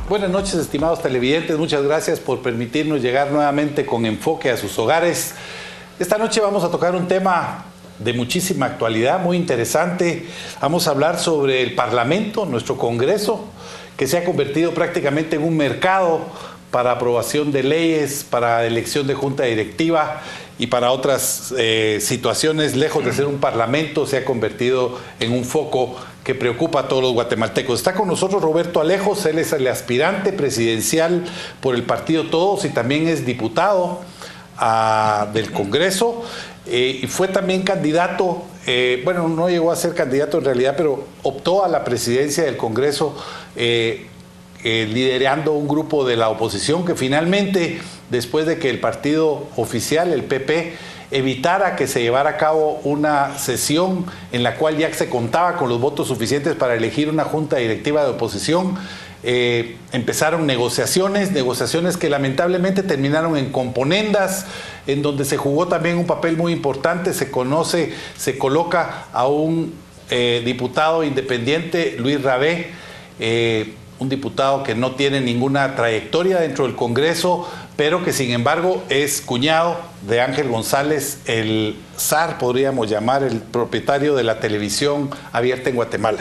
Buenas noches, estimados televidentes. Muchas gracias por permitirnos llegar nuevamente con enfoque a sus hogares. Esta noche vamos a tocar un tema de muchísima actualidad, muy interesante. Vamos a hablar sobre el Parlamento, nuestro Congreso, que se ha convertido prácticamente en un mercado para aprobación de leyes, para elección de junta directiva y para otras situaciones. Lejos de ser un parlamento, se ha convertido en un foco que preocupa a todos los guatemaltecos. Está con nosotros Roberto Alejos, él es el aspirante presidencial por el partido Todos y también es diputado del Congreso y fue también candidato, bueno, no llegó a ser candidato en realidad, pero optó a la presidencia del Congreso liderando un grupo de la oposición que finalmente, después de que el partido oficial, el PP, evitara que se llevara a cabo una sesión en la cual ya se contaba con los votos suficientes para elegir una junta directiva de oposición, empezaron negociaciones que lamentablemente terminaron en componendas, en donde se jugó también un papel muy importante. Se coloca a un diputado independiente, Luis Rabé, un diputado que no tiene ninguna trayectoria dentro del Congreso, pero que sin embargo es cuñado de Ángel González, el zar, podríamos llamar, el propietario de la televisión abierta en Guatemala.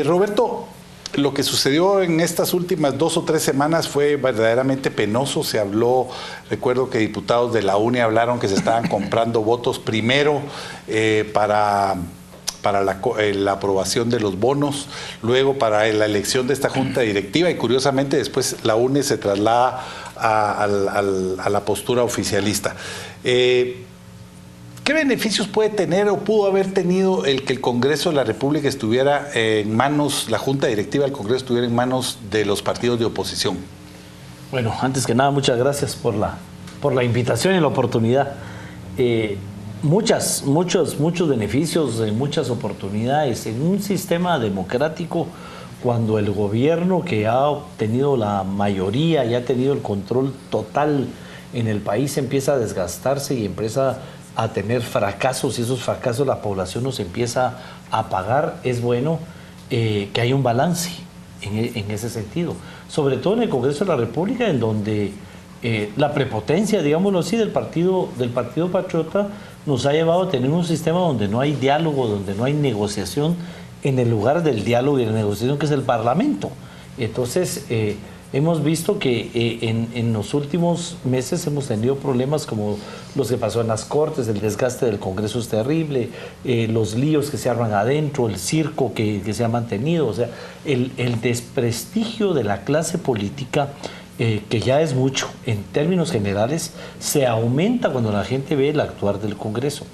Roberto, lo que sucedió en estas últimas 2 o 3 semanas fue verdaderamente penoso. Se habló, recuerdo que diputados de la UNE hablaron que se estaban comprando votos primero para la aprobación de los bonos, luego para la elección de esta junta directiva, y curiosamente después la UNE se traslada a la postura oficialista. ¿Qué beneficios puede tener o pudo haber tenido el que el Congreso de la República estuviera en manos, la junta directiva del Congreso estuviera en manos de los partidos de oposición? Bueno, antes que nada, muchas gracias por la invitación y la oportunidad. Muchos beneficios, muchas oportunidades en un sistema democrático. Cuando el gobierno, que ha obtenido la mayoría y ha tenido el control total en el país, empieza a desgastarse y empieza a tener fracasos, y esos fracasos la población nos empieza a pagar, es bueno que haya un balance en ese sentido. Sobre todo en el Congreso de la República, en donde la prepotencia, digámoslo así, del Partido Patriota nos ha llevado a tener un sistema donde no hay diálogo, donde no hay negociación en el lugar del diálogo y la negociación, que es el Parlamento. Entonces, hemos visto que en los últimos meses hemos tenido problemas como los que pasó en las Cortes, el desgaste del Congreso es terrible, los líos que se arman adentro, el circo que se ha mantenido, o sea, el desprestigio de la clase política, que ya es mucho en términos generales, se aumenta cuando la gente ve el actuar del Congreso.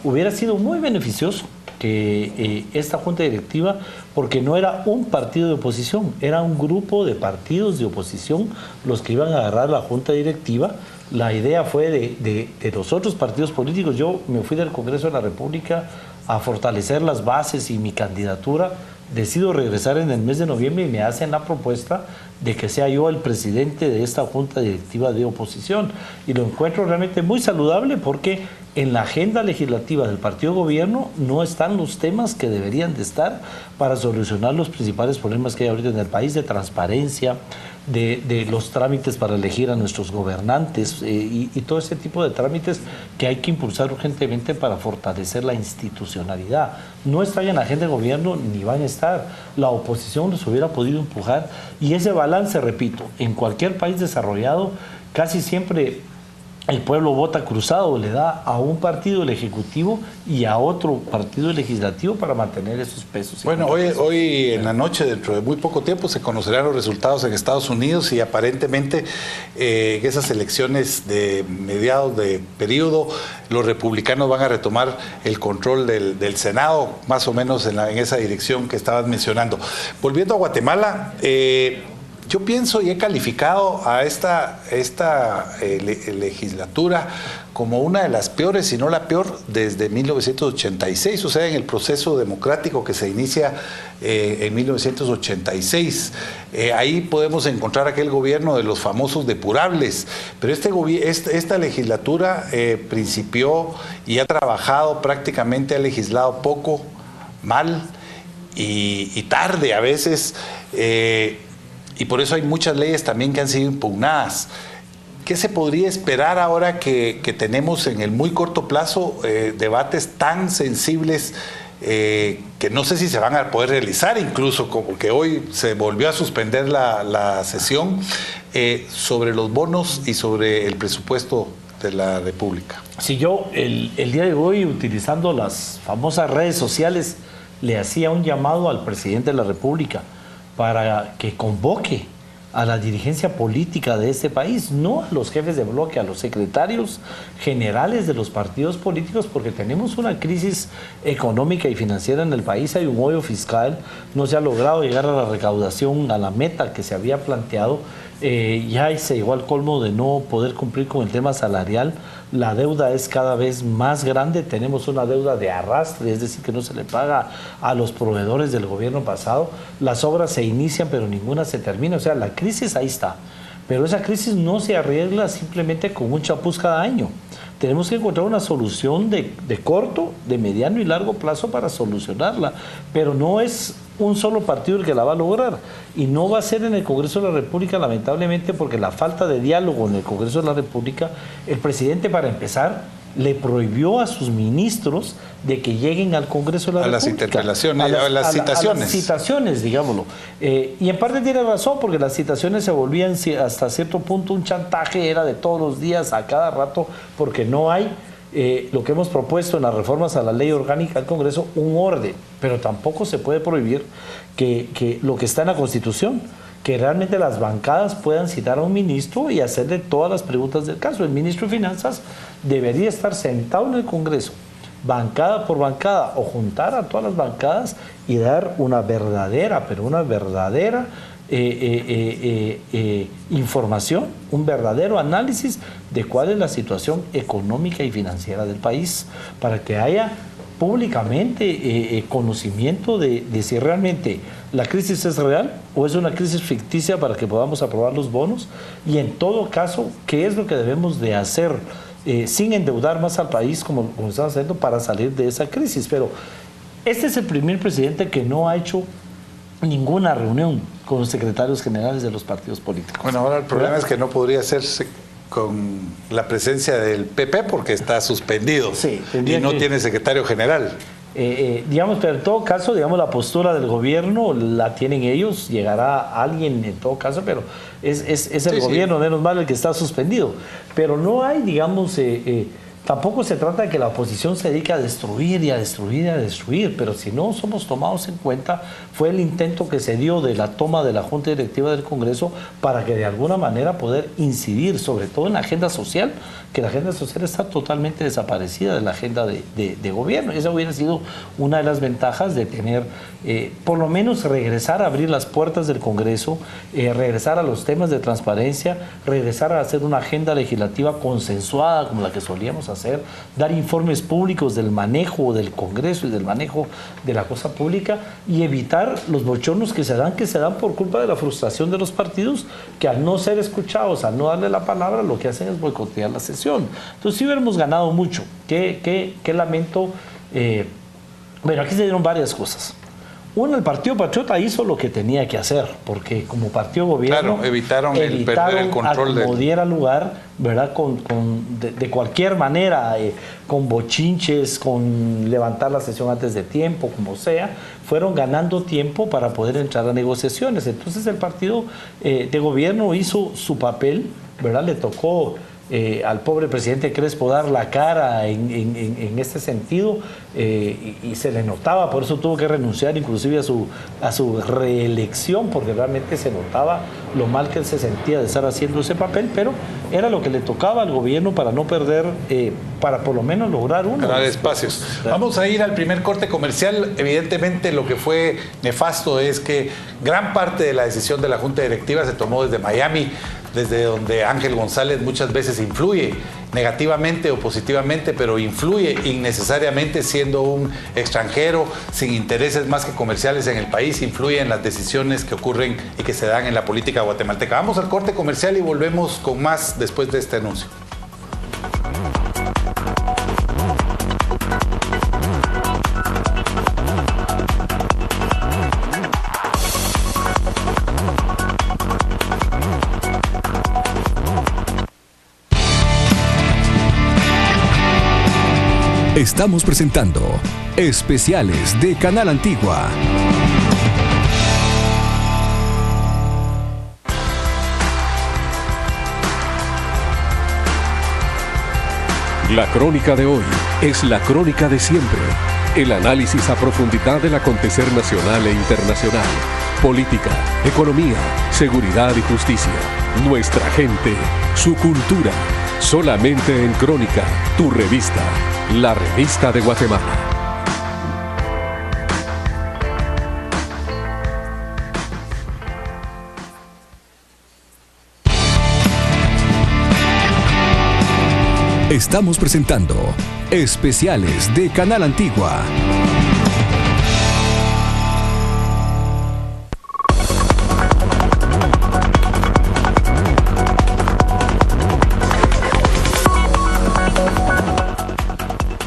Hubiera sido muy beneficioso que esta junta directiva, porque no era un partido de oposición, era un grupo de partidos de oposición los que iban a agarrar la junta directiva. La idea fue de los otros partidos políticos. Yo me fui del Congreso de la República a fortalecer las bases y mi candidatura. Decido regresar en el mes de noviembre y me hacen la propuesta de que sea yo el presidente de esta junta directiva de oposición. Y lo encuentro realmente muy saludable, porque en la agenda legislativa del partido gobierno no están los temas que deberían de estar para solucionar los principales problemas que hay ahorita en el país, de transparencia, de los trámites para elegir a nuestros gobernantes y todo ese tipo de trámites que hay que impulsar urgentemente para fortalecer la institucionalidad. No están en la agenda de gobierno ni van a estar. La oposición los hubiera podido empujar, y ese balance, repito, en cualquier país desarrollado casi siempre el pueblo vota cruzado, le da a un partido el ejecutivo y a otro partido el legislativo para mantener esos pesos. Bueno, hoy en la noche, dentro de muy poco tiempo, se conocerán los resultados en Estados Unidos, y aparentemente en esas elecciones de mediados de periodo, los republicanos van a retomar el control del Senado, más o menos en esa dirección que estabas mencionando. Volviendo a Guatemala, yo pienso y he calificado a esta legislatura como una de las peores, si no la peor, desde 1986, o sea, en el proceso democrático que se inicia en 1986. Ahí podemos encontrar aquel gobierno de los famosos depurables, pero esta legislatura principió y ha trabajado, prácticamente ha legislado poco, mal, y tarde a veces, y por eso hay muchas leyes también que han sido impugnadas. ¿Qué se podría esperar ahora que tenemos en el muy corto plazo debates tan sensibles que no sé si se van a poder realizar, incluso porque hoy se volvió a suspender la sesión sobre los bonos y sobre el presupuesto de la República? Si yo el día de hoy, utilizando las famosas redes sociales, le hacía un llamado al presidente de la República para que convoque a la dirigencia política de este país, no a los jefes de bloque, a los secretarios generales de los partidos políticos, porque tenemos una crisis económica y financiera en el país, hay un hoyo fiscal, no se ha logrado llegar a la recaudación, a la meta que se había planteado, ya se llegó al colmo de no poder cumplir con el tema salarial, la deuda es cada vez más grande, tenemos una deuda de arrastre, es decir, que no se le paga a los proveedores del gobierno pasado, las obras se inician pero ninguna se termina, o sea, la crisis ahí está, pero esa crisis no se arregla simplemente con un chapuz cada año. Tenemos que encontrar una solución de corto, de mediano y largo plazo para solucionarla, pero no es un solo partido el que la va a lograr y no va a ser en el Congreso de la República, lamentablemente, porque la falta de diálogo en el Congreso de la República, el presidente, para empezar, le prohibió a sus ministros de que lleguen al Congreso de la República. A las interpelaciones, a las citaciones. A las citaciones, digámoslo. Y en parte tiene razón, porque las citaciones se volvían hasta cierto punto un chantaje, era de todos los días, a cada rato, porque no hay lo que hemos propuesto en las reformas a la ley orgánica del Congreso, un orden, pero tampoco se puede prohibir que lo que está en la Constitución, que realmente las bancadas puedan citar a un ministro y hacerle todas las preguntas del caso. El ministro de Finanzas debería estar sentado en el Congreso, bancada por bancada, o juntar a todas las bancadas y dar una verdadera, pero una verdadera información, un verdadero análisis de cuál es la situación económica y financiera del país, para que haya públicamente conocimiento de si realmente la crisis es real o es una crisis ficticia para que podamos aprobar los bonos, y en todo caso, qué es lo que debemos de hacer sin endeudar más al país como estamos haciendo para salir de esa crisis. Pero este es el primer presidente que no ha hecho ninguna reunión con los secretarios generales de los partidos políticos. Bueno, ahora el problema es que no podría hacerse con la presencia del PP porque está suspendido, sí, y no tiene secretario general. Digamos, pero en todo caso, digamos, la postura del gobierno la tienen ellos, llegará alguien en todo caso, pero es el gobierno, menos mal, el que está suspendido. Pero no hay, digamos, tampoco se trata de que la oposición se dedique a destruir y a destruir y a destruir, pero si no somos tomados en cuenta, fue el intento que se dio de la toma de la Junta Directiva del Congreso para que de alguna manera poder incidir, sobre todo en la agenda social, que la agenda social está totalmente desaparecida de la agenda de gobierno. Esa hubiera sido una de las ventajas de tener, por lo menos regresar a abrir las puertas del Congreso, regresar a los temas de transparencia, regresar a hacer una agenda legislativa consensuada como la que solíamos hacer, dar informes públicos del manejo del Congreso y del manejo de la cosa pública, y evitar los bochornos que se dan por culpa de la frustración de los partidos, que al no ser escuchados, al no darle la palabra, lo que hacen es boicotear la sesión. Entonces sí hubiéramos ganado mucho. Qué lamento. Bueno, aquí se dieron varias cosas. Uno, el Partido Patriota hizo lo que tenía que hacer, porque como partido gobierno... Claro, evitaron perder el control como diera lugar, ¿verdad? De cualquier manera, con bochinches, con levantar la sesión antes de tiempo, como sea, fueron ganando tiempo para poder entrar a negociaciones. Entonces el partido de gobierno hizo su papel, ¿verdad? Le tocó al pobre presidente Crespo dar la cara en este sentido, y se le notaba, por eso tuvo que renunciar inclusive a su reelección, porque realmente se notaba lo mal que él se sentía de estar haciendo ese papel, pero era lo que le tocaba al gobierno para no perder, para por lo menos lograr ganar espacios. Vamos a ir al primer corte comercial. Evidentemente lo que fue nefasto es que gran parte de la decisión de la Junta Directiva se tomó desde Miami, desde donde Ángel González muchas veces influye negativamente o positivamente, pero influye innecesariamente, siendo un extranjero sin intereses más que comerciales en el país, influye en las decisiones que ocurren y que se dan en la política guatemalteca. Vamos al corte comercial y volvemos con más después de este anuncio. Estamos presentando Especiales de Canal Antigua. La crónica de hoy es la crónica de siempre. El análisis a profundidad del acontecer nacional e internacional. Política, economía, seguridad y justicia. Nuestra gente, su cultura. Solamente en Crónica, tu revista. La revista de Guatemala. Estamos presentando Especiales de Canal Antigua.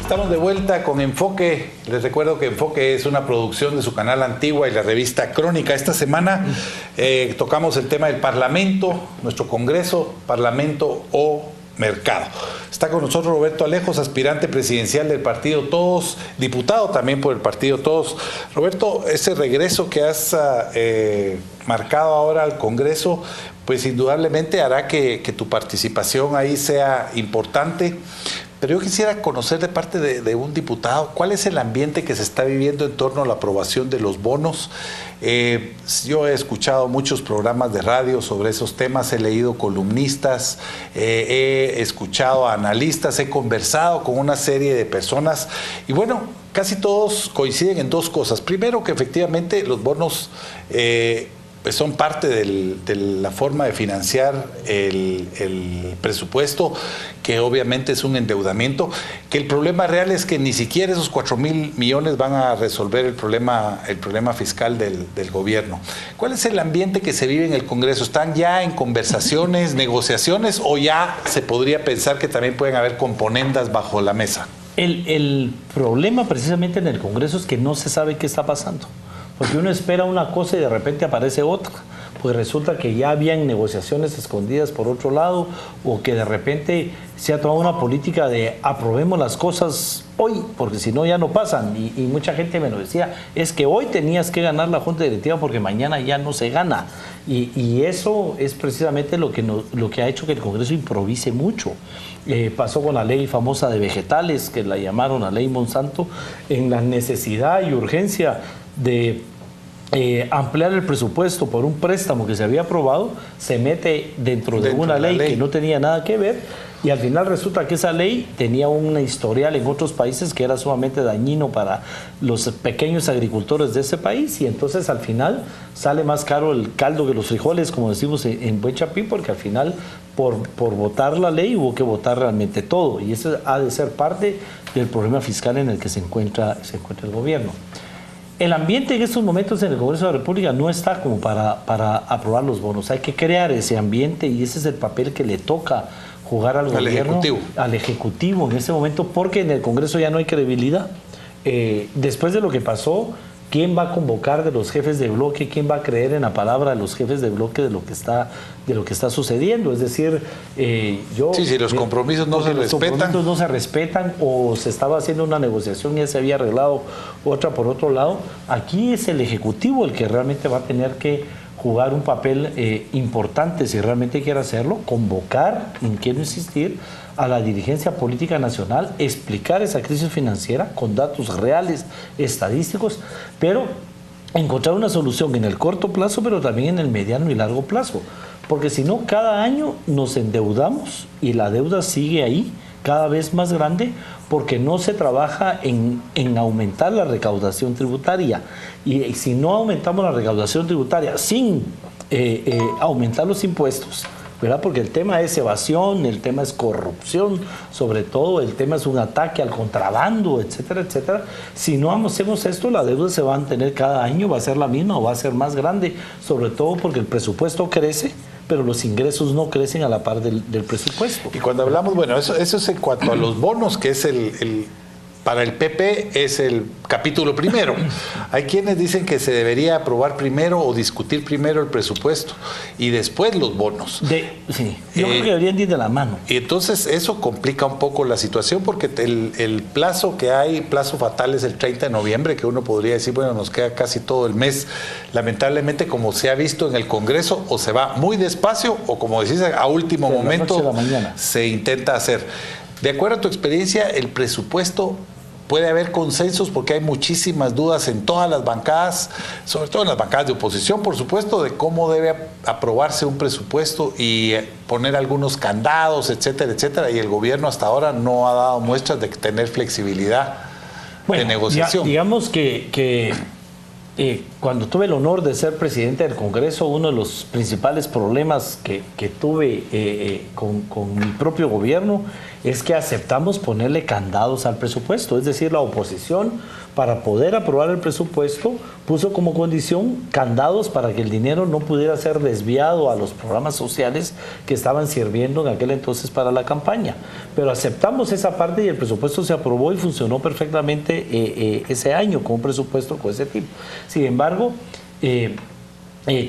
Estamos de vuelta con Enfoque. Les recuerdo que Enfoque es una producción de su canal Antigua y la revista Crónica. Esta semana tocamos el tema del Parlamento, nuestro Congreso, Parlamento o Mercado. Está con nosotros Roberto Alejos, aspirante presidencial del Partido Todos, diputado también por el Partido Todos. Roberto, ese regreso que has marcado ahora al Congreso, pues indudablemente hará que tu participación ahí sea importante. Pero yo quisiera conocer de parte de un diputado, ¿cuál es el ambiente que se está viviendo en torno a la aprobación de los bonos? Yo he escuchado muchos programas de radio sobre esos temas, he leído columnistas, he escuchado a analistas, he conversado con una serie de personas y bueno, casi todos coinciden en dos cosas. Primero, que efectivamente los bonos pues son parte de la forma de financiar el presupuesto, que obviamente es un endeudamiento, que el problema real es que ni siquiera esos 4,000 millones van a resolver el problema fiscal del gobierno. ¿Cuál es el ambiente que se vive en el Congreso? ¿Están ya en conversaciones, negociaciones, o ya se podría pensar que también pueden haber componendas bajo la mesa? El problema precisamente en el Congreso es que no se sabe qué está pasando. Porque uno espera una cosa y de repente aparece otra. Pues resulta que ya habían negociaciones escondidas por otro lado, o que de repente se ha tomado una política de aprobemos las cosas hoy, porque si no ya no pasan. Y mucha gente me lo decía, es que hoy tenías que ganar la Junta Directiva porque mañana ya no se gana. Y eso es precisamente lo que ha hecho que el Congreso improvise mucho. Pasó con la ley famosa de vegetales, que la llamaron la ley Monsanto, en la necesidad y urgencia de ampliar el presupuesto por un préstamo que se había aprobado, se mete dentro de una ley que no tenía nada que ver, y al final resulta que esa ley tenía un historial en otros países que era sumamente dañino para los pequeños agricultores de ese país, y entonces al final sale más caro el caldo que los frijoles, como decimos en buen chapín, porque al final por votar la ley hubo que votar realmente todo, y eso ha de ser parte del problema fiscal en el que se encuentra el gobierno. El ambiente en estos momentos en el Congreso de la República no está como para aprobar los bonos. Hay que crear ese ambiente y ese es el papel que le toca jugar al gobierno, al Ejecutivo en ese momento, porque en el Congreso ya no hay credibilidad. Después de lo que pasó, ¿quién va a convocar de los jefes de bloque? ¿Quién va a creer en la palabra de los jefes de bloque de lo que está sucediendo? Es decir, si los compromisos no se respetan. Los compromisos no se respetan, o se estaba haciendo una negociación y ya se había arreglado otra por otro lado. Aquí es el Ejecutivo el que realmente va a tener que jugar un papel importante si realmente quiere hacerlo, convocar, y quiero insistir, a la dirigencia política nacional, explicar esa crisis financiera con datos reales, estadísticos, pero encontrar una solución en el corto plazo, pero también en el mediano y largo plazo. Porque si no, cada año nos endeudamos y la deuda sigue ahí, cada vez más grande, porque no se trabaja en aumentar la recaudación tributaria. Y si no aumentamos la recaudación tributaria sin aumentar los impuestos, ¿verdad? Porque el tema es evasión, el tema es corrupción, sobre todo el tema es un ataque al contrabando, etcétera, etcétera. Si no hacemos esto, la deuda se va a mantener cada año, va a ser la misma o va a ser más grande, sobre todo porque el presupuesto crece, pero los ingresos no crecen a la par del presupuesto. Y cuando hablamos, bueno, eso es en cuanto a los bonos, que es para el PP es el capítulo primero. Hay quienes dicen que se debería aprobar primero o discutir primero el presupuesto y después los bonos. Sí, yo creo que deberían ir de la mano. Y entonces eso complica un poco la situación porque el plazo que hay, plazo fatal es el 30 de noviembre, que uno podría decir, bueno, nos queda casi todo el mes. Lamentablemente, como se ha visto en el Congreso, o se va muy despacio o, como decís, a último momento se intenta hacer. De acuerdo a tu experiencia, el presupuesto, puede haber consensos porque hay muchísimas dudas en todas las bancadas, sobre todo en las bancadas de oposición, por supuesto, de cómo debe aprobarse un presupuesto y poner algunos candados, etcétera, etcétera, y el gobierno hasta ahora no ha dado muestras de tener flexibilidad de negociación. Digamos que cuando tuve el honor de ser presidente del Congreso, uno de los principales problemas que tuve con mi propio gobierno es que aceptamos ponerle candados al presupuesto. Es decir, la oposición, para poder aprobar el presupuesto, puso como condición candados para que el dinero no pudiera ser desviado a los programas sociales que estaban sirviendo en aquel entonces para la campaña. Pero aceptamos esa parte y el presupuesto se aprobó y funcionó perfectamente ese año con un presupuesto con ese tipo. Sin embargo,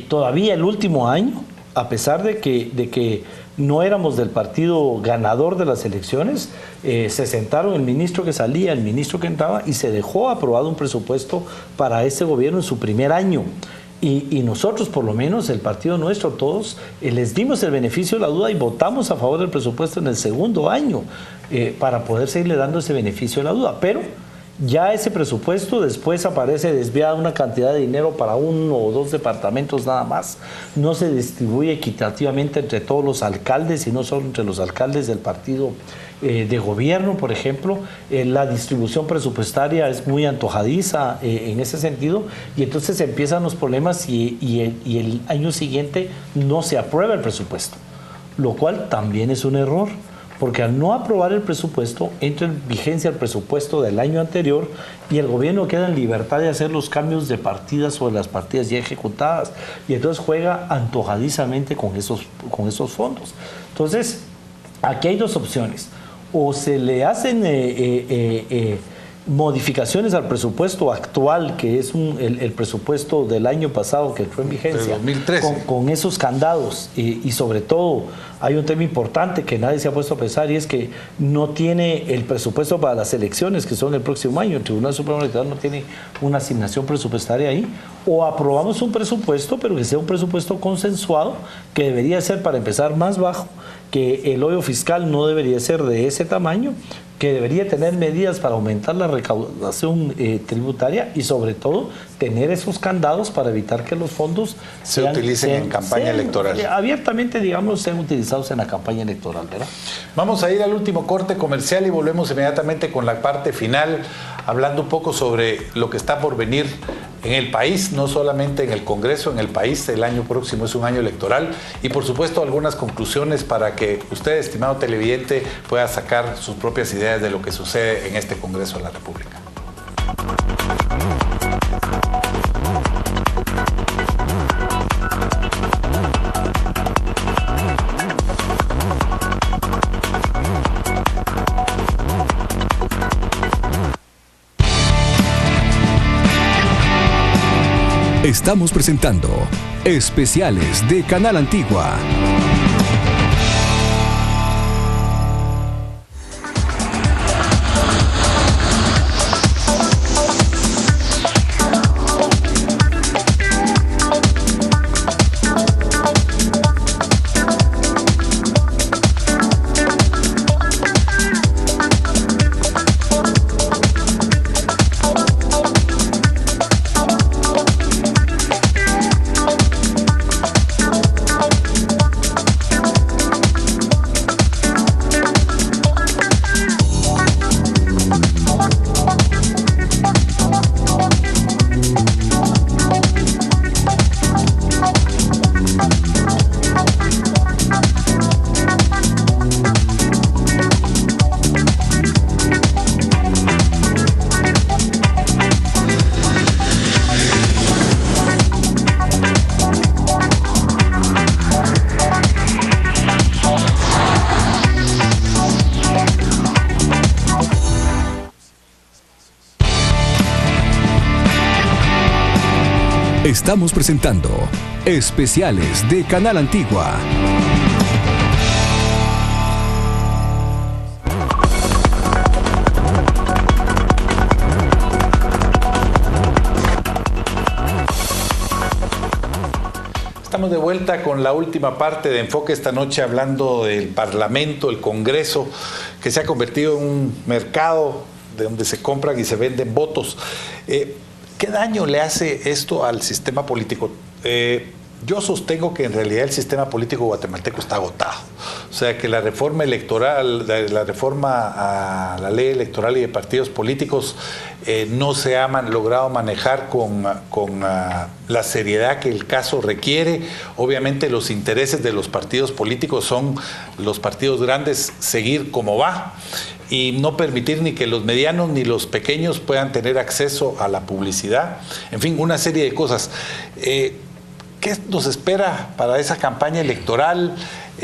todavía el último año, a pesar de que no éramos del partido ganador de las elecciones, se sentaron el ministro que salía, el ministro que entraba, y se dejó aprobado un presupuesto para ese gobierno en su primer año. Y nosotros, por lo menos, el partido nuestro, todos, les dimos el beneficio de la duda y votamos a favor del presupuesto en el segundo año para poder seguirle dando ese beneficio de la duda. Pero ya ese presupuesto después aparece desviada una cantidad de dinero para 1 o 2 departamentos nada más. No se distribuye equitativamente entre todos los alcaldes y no solo entre los alcaldes del partido de gobierno, por ejemplo. La distribución presupuestaria es muy antojadiza en ese sentido, y entonces empiezan los problemas y el año siguiente no se aprueba el presupuesto, lo cual también es un error. Porque al no aprobar el presupuesto, entra en vigencia el presupuesto del año anterior y el gobierno queda en libertad de hacer los cambios de partidas sobre las partidas ya ejecutadas. Y entonces juega antojadizamente con esos fondos. Entonces, aquí hay dos opciones. O se le hacen modificaciones al presupuesto actual, que es el presupuesto del año pasado que entró en vigencia, 2013. Con esos candados, y sobre todo hay un tema importante que nadie se ha puesto a pensar, y es que no tiene el presupuesto para las elecciones que son el próximo año. El Tribunal Supremo Electoral no tiene una asignación presupuestaria ahí. O aprobamos un presupuesto, pero que sea un presupuesto consensuado, que debería ser, para empezar, más bajo, que el hoyo fiscal no debería ser de ese tamaño, que debería tener medidas para aumentar la recaudación tributaria y, sobre todo, tener esos candados para evitar que los fondos se utilicen en campaña electoral. Abiertamente, digamos, sean utilizados en la campaña electoral, ¿verdad? Vamos a ir al último corte comercial y volvemos inmediatamente con la parte final, hablando un poco sobre lo que está por venir en el país, no solamente en el Congreso, en el país. El año próximo es un año electoral y, por supuesto, algunas conclusiones para que usted, estimado televidente, pueda sacar sus propias ideas de lo que sucede en este Congreso de la República. Estamos presentando Especiales de Canal Antigua. Estamos presentando Especiales de Canal Antigua. Estamos de vuelta con la última parte de Enfoque esta noche, hablando del Parlamento, el Congreso, que se ha convertido en un mercado de donde se compran y se venden votos. ¿Qué daño le hace esto al sistema político? Yo sostengo que en realidad el sistema político guatemalteco está agotado. O sea, que la reforma electoral, la reforma a la ley electoral y de partidos políticos no se ha logrado manejar con la seriedad que el caso requiere. Obviamente los intereses de los partidos políticos son los partidos grandes seguir como va y no permitir ni que los medianos ni los pequeños puedan tener acceso a la publicidad. En fin, una serie de cosas. ¿Qué nos espera para esa campaña electoral?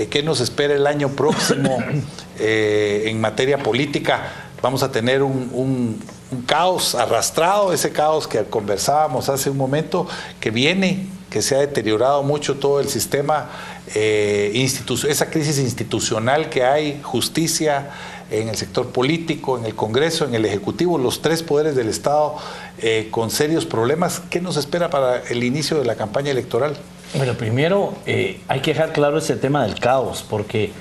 ¿Qué nos espera el año próximo en materia política? Vamos a tener un caos arrastrado, ese caos que conversábamos hace un momento, que viene, que se ha deteriorado mucho todo el sistema, esa crisis institucional que hay, justicia en el sector político, en el Congreso, en el Ejecutivo, los tres poderes del Estado con serios problemas. ¿Qué nos espera para el inicio de la campaña electoral? Bueno, primero hay que dejar claro ese tema del caos, porque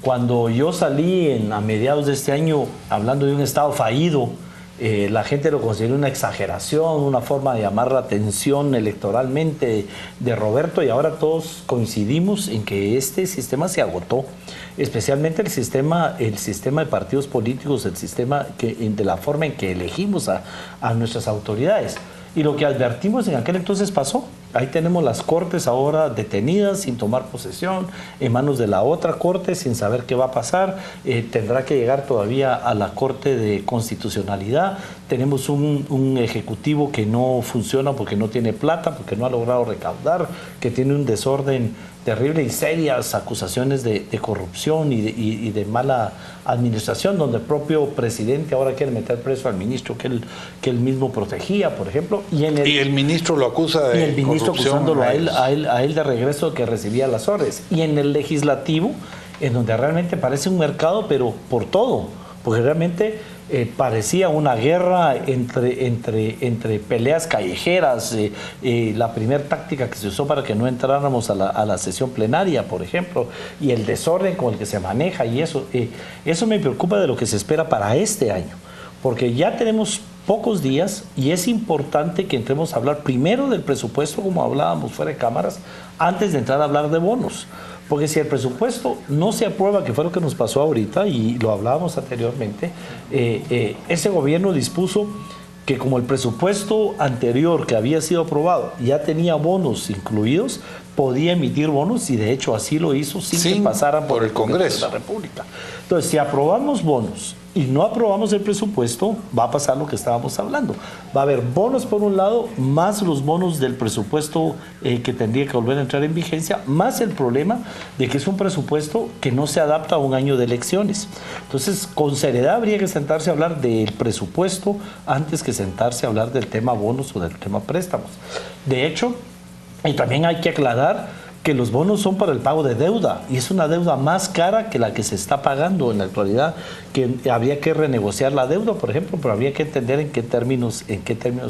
cuando yo salí a mediados de este año hablando de un Estado fallido, la gente lo consideró una exageración, una forma de llamar la atención electoralmente de Roberto, y ahora todos coincidimos en que este sistema se agotó, especialmente el sistema de partidos políticos, el sistema de la forma en que elegimos a nuestras autoridades. Y lo que advertimos en aquel entonces pasó. Ahí tenemos las cortes ahora detenidas, sin tomar posesión, en manos de la otra corte, sin saber qué va a pasar. Tendrá que llegar todavía a la Corte de Constitucionalidad. Tenemos un ejecutivo que no funciona porque no tiene plata, porque no ha logrado recaudar, que tiene un desorden terrible y serias acusaciones de corrupción y de mala administración, donde el propio presidente ahora quiere meter preso al ministro que él mismo protegía, por ejemplo. Y el ministro lo acusa de corrupción, acusándolo a él de regreso, que recibía las órdenes. Y en el legislativo, en donde realmente parece un mercado, pero por todo, porque realmente parecía una guerra entre peleas callejeras, la primera táctica que se usó para que no entráramos a la sesión plenaria, por ejemplo, y el desorden con el que se maneja, y eso me preocupa de lo que se espera para este año, porque ya tenemos pocos días y es importante que entremos a hablar primero del presupuesto, como hablábamos fuera de cámaras, antes de entrar a hablar de bonos. Porque si el presupuesto no se aprueba, que fue lo que nos pasó ahorita, y lo hablábamos anteriormente, ese gobierno dispuso que como el presupuesto anterior que había sido aprobado ya tenía bonos incluidos, podía emitir bonos, y de hecho así lo hizo sin que pasaran por el Congreso de la República. Entonces, si aprobamos bonos y no aprobamos el presupuesto, va a pasar lo que estábamos hablando. Va a haber bonos por un lado, más los bonos del presupuesto que tendría que volver a entrar en vigencia, más el problema de que es un presupuesto que no se adapta a un año de elecciones. Entonces, con seriedad habría que sentarse a hablar del presupuesto antes que sentarse a hablar del tema bonos o del tema préstamos. De hecho, y también hay que aclarar que los bonos son para el pago de deuda, y es una deuda más cara que la que se está pagando en la actualidad, que habría que renegociar la deuda, por ejemplo, pero habría que entender en qué términos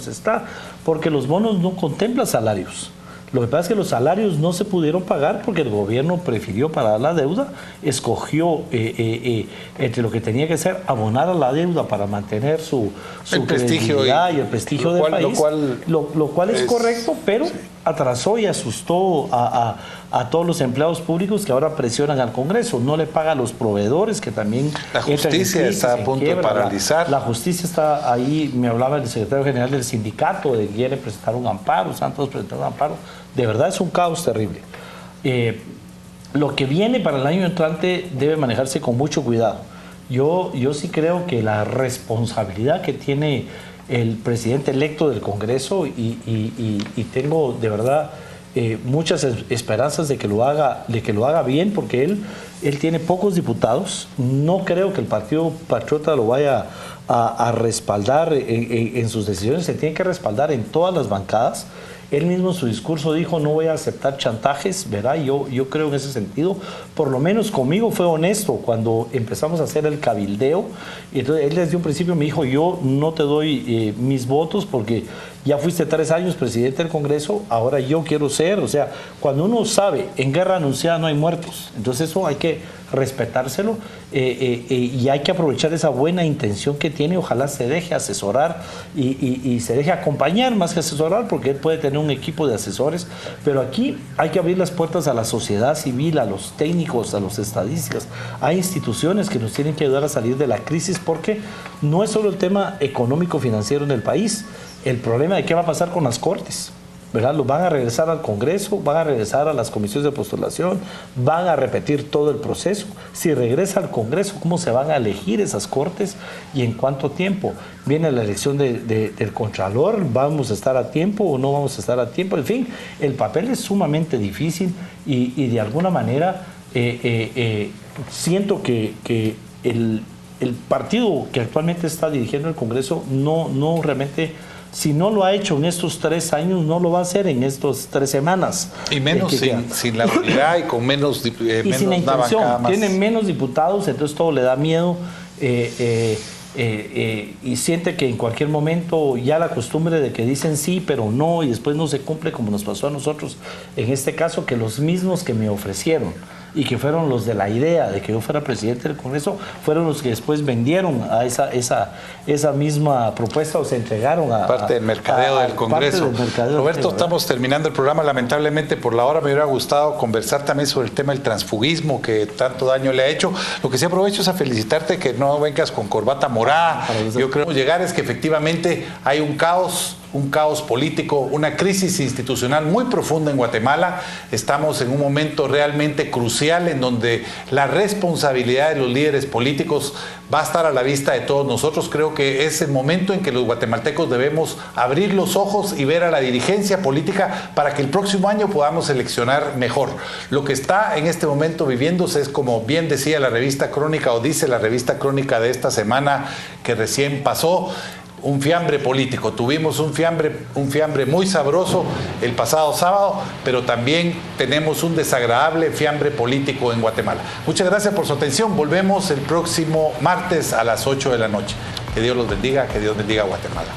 está, porque los bonos no contemplan salarios. Lo que pasa es que los salarios no se pudieron pagar porque el gobierno prefirió pagar la deuda, escogió entre lo que tenía que ser abonar a la deuda para mantener su credibilidad y el prestigio del país, lo cual es correcto, pero atrasó y asustó a todos los empleados públicos que ahora presionan al Congreso. No le paga a los proveedores, que también la justicia está a punto de paralizar. La justicia está ahí. Me hablaba el secretario general del sindicato de que quiere presentar un amparo, Santos presentó un amparo. De verdad es un caos terrible. Lo que viene para el año entrante debe manejarse con mucho cuidado. Yo sí creo que la responsabilidad que tiene el presidente electo del Congreso, y tengo de verdad muchas esperanzas de que lo haga bien, porque él tiene pocos diputados. No creo que el Partido Patriota lo vaya a respaldar en sus decisiones. Se tiene que respaldar en todas las bancadas, Él mismo en su discurso dijo, no voy a aceptar chantajes, ¿verdad? Yo creo en ese sentido. Por lo menos conmigo fue honesto cuando empezamos a hacer el cabildeo. Y entonces él desde un principio me dijo, yo no te doy mis votos porque ya fuiste 3 años presidente del Congreso, ahora yo quiero ser. O sea, cuando uno sabe, en guerra anunciada no hay muertos. Entonces eso hay que respetárselo y hay que aprovechar esa buena intención que tiene. Ojalá se deje asesorar y se deje acompañar más que asesorar, porque él puede tener un equipo de asesores, pero aquí hay que abrir las puertas a la sociedad civil, a los técnicos, a los estadistas. Hay instituciones que nos tienen que ayudar a salir de la crisis, porque no es solo el tema económico financiero en el país, el problema de qué va a pasar con las cortes, ¿verdad? Los van a regresar al Congreso, van a regresar a las comisiones de postulación, van a repetir todo el proceso. Si regresa al Congreso, ¿cómo se van a elegir esas cortes y en cuánto tiempo? Viene la elección del Contralor, ¿vamos a estar a tiempo o no vamos a estar a tiempo? En fin, el papel es sumamente difícil y de alguna manera siento que el partido que actualmente está dirigiendo el Congreso no realmente... Si no lo ha hecho en estos 3 años, no lo va a hacer en estas 3 semanas. Y menos sin la unidad y con menos y sin la intención. Tiene menos diputados, entonces todo le da miedo y siente que en cualquier momento ya la costumbre de que dicen sí, pero no, y después no se cumple, como nos pasó a nosotros. En este caso, que los mismos que me ofrecieron y que fueron los de la idea de que yo fuera presidente del Congreso, fueron los que después vendieron a esa misma propuesta o se entregaron a... Parte del mercadeo del Congreso. Roberto, estamos terminando el programa. Lamentablemente por la hora me hubiera gustado conversar también sobre el tema del transfugismo que tanto daño le ha hecho. Lo que sí aprovecho es a felicitarte que no vengas con corbata morada. Yo creo que llegar es que efectivamente hay un caos político, una crisis institucional muy profunda en Guatemala. Estamos en un momento realmente crucial en donde la responsabilidad de los líderes políticos va a estar a la vista de todos nosotros. Creo que es el momento en que los guatemaltecos debemos abrir los ojos y ver a la dirigencia política para que el próximo año podamos seleccionar mejor. Lo que está en este momento viviéndose es, como bien decía la revista Crónica, o dice la revista Crónica de esta semana que recién pasó, un fiambre político. Tuvimos un fiambre muy sabroso el pasado sábado, pero también tenemos un desagradable fiambre político en Guatemala. Muchas gracias por su atención. Volvemos el próximo martes a las 8 de la noche. Que Dios los bendiga, que Dios bendiga a Guatemala.